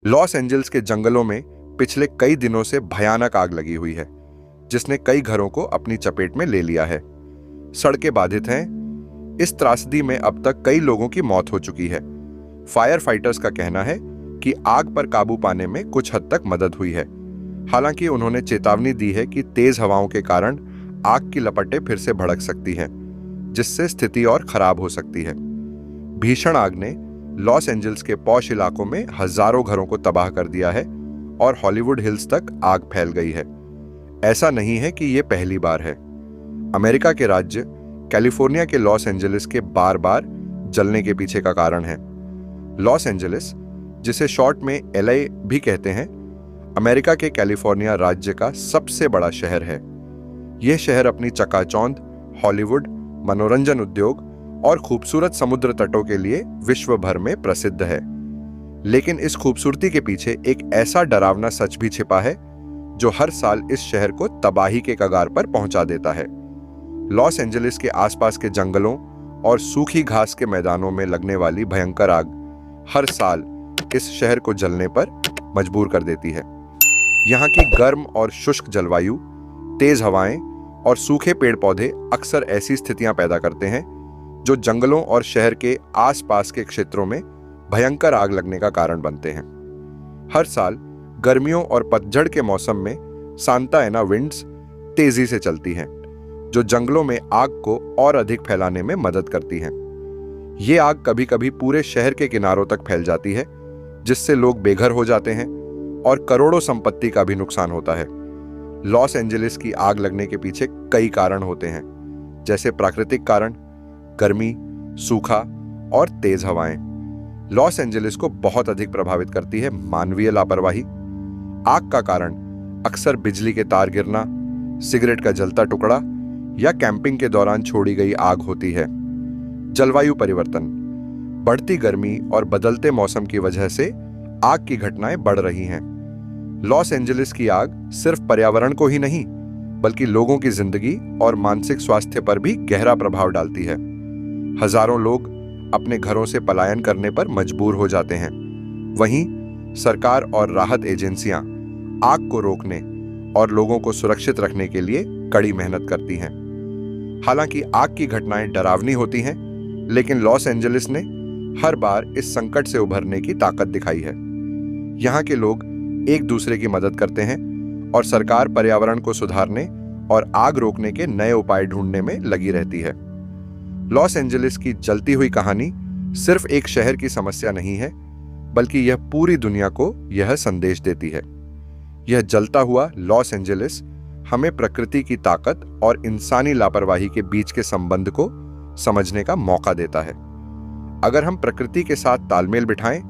Los Angeles के जंगलों में पिछले कई दिनों से भयानक आग लगी हुई है, जिसने कई घरों को अपनी चपेट में ले लिया है। सड़कें बाधित हैं। इस त्रासदी में अब तक कई लोगों की मौत हो चुकी है। फायर फाइटर्स का कहना है कि आग पर काबू पाने में कुछ हद तक मदद हुई है। हालांकि उन्होंने चेतावनी दी है कि तेज हवाओं के कारण आग की लपटें फिर से भड़क सकती हैं, जिससे स्थिति और खराब हो सकती है। भीषण आग ने लॉस एंजल्स के पॉश इलाकों में हजारों घरों को तबाह कर दिया है और हॉलीवुड हिल्स तक आग फैल गई है। ऐसा नहीं है कि यह पहली बार है। अमेरिका के राज्य कैलिफोर्निया के लॉस एंजलिस के बार बार जलने के पीछे का कारण है। लॉस एंजलिस, जिसे शॉर्ट में LA भी कहते हैं, अमेरिका के कैलिफोर्निया राज्य का सबसे बड़ा शहर है। यह शहर अपनी चकाचौंध, हॉलीवुड, मनोरंजन उद्योग और खूबसूरत समुद्र तटों के लिए विश्व भर में प्रसिद्ध है। लेकिन इस खूबसूरती के पीछे एक ऐसा डरावना सच भी छिपा है जो हर साल इस शहर को तबाही के कगार पर पहुंचा देता है। लॉस एंजलिस के आसपास के जंगलों और सूखी घास के मैदानों में लगने वाली भयंकर आग हर साल इस शहर को जलने पर मजबूर कर देती है। यहाँ की गर्म और शुष्क जलवायु, तेज हवाएं और सूखे पेड़ पौधे अक्सर ऐसी स्थितियां पैदा करते हैं जो जंगलों और शहर के आसपास के क्षेत्रों में भयंकर आग लगने का कारण बनते हैं। हर साल गर्मियों और पतझड़ के मौसम में सांता एना विंड्स तेजी से चलती हैं, जो जंगलों में आग को और अधिक फैलाने में मदद करती हैं। ये आग कभी कभी पूरे शहर के किनारों तक फैल जाती है, जिससे लोग बेघर हो जाते हैं और करोड़ों संपत्ति का भी नुकसान होता है। लॉस एंजलिस की आग लगने के पीछे कई कारण होते हैं, जैसे प्राकृतिक कारण, गर्मी, सूखा और तेज हवाएं। लॉस एंजलिस को बहुत अधिक प्रभावित करती है मानवीय लापरवाही। आग का कारण अक्सर बिजली के तार गिरना, सिगरेट का जलता टुकड़ा या कैंपिंग के दौरान छोड़ी गई आग होती है। जलवायु परिवर्तन, बढ़ती गर्मी और बदलते मौसम की वजह से आग की घटनाएं बढ़ रही हैं। लॉस एंजलिस की आग सिर्फ पर्यावरण को ही नहीं, बल्कि लोगों की जिंदगी और मानसिक स्वास्थ्य पर भी गहरा प्रभाव डालती है। हजारों लोग अपने घरों से पलायन करने पर मजबूर हो जाते हैं। वहीं सरकार और राहत एजेंसियां आग को रोकने और लोगों को सुरक्षित रखने के लिए कड़ी मेहनत करती हैं। हालांकि आग की घटनाएं डरावनी होती हैं, लेकिन लॉस एंजलिस ने हर बार इस संकट से उभरने की ताकत दिखाई है। यहाँ के लोग एक दूसरे की मदद करते हैं और सरकार पर्यावरण को सुधारने और आग रोकने के नए उपाय ढूंढने में लगी रहती है। लॉस एंजलिस की जलती हुई कहानी सिर्फ एक शहर की समस्या नहीं है, बल्कि यह पूरी दुनिया को यह संदेश देती है। यह जलता हुआ लॉस एंजलिस हमें प्रकृति की ताकत और इंसानी लापरवाही के बीच के संबंध को समझने का मौका देता है। अगर हम प्रकृति के साथ तालमेल बिठाएं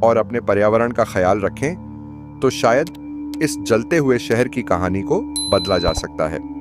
और अपने पर्यावरण का ख्याल रखें, तो शायद इस जलते हुए शहर की कहानी को बदला जा सकता है।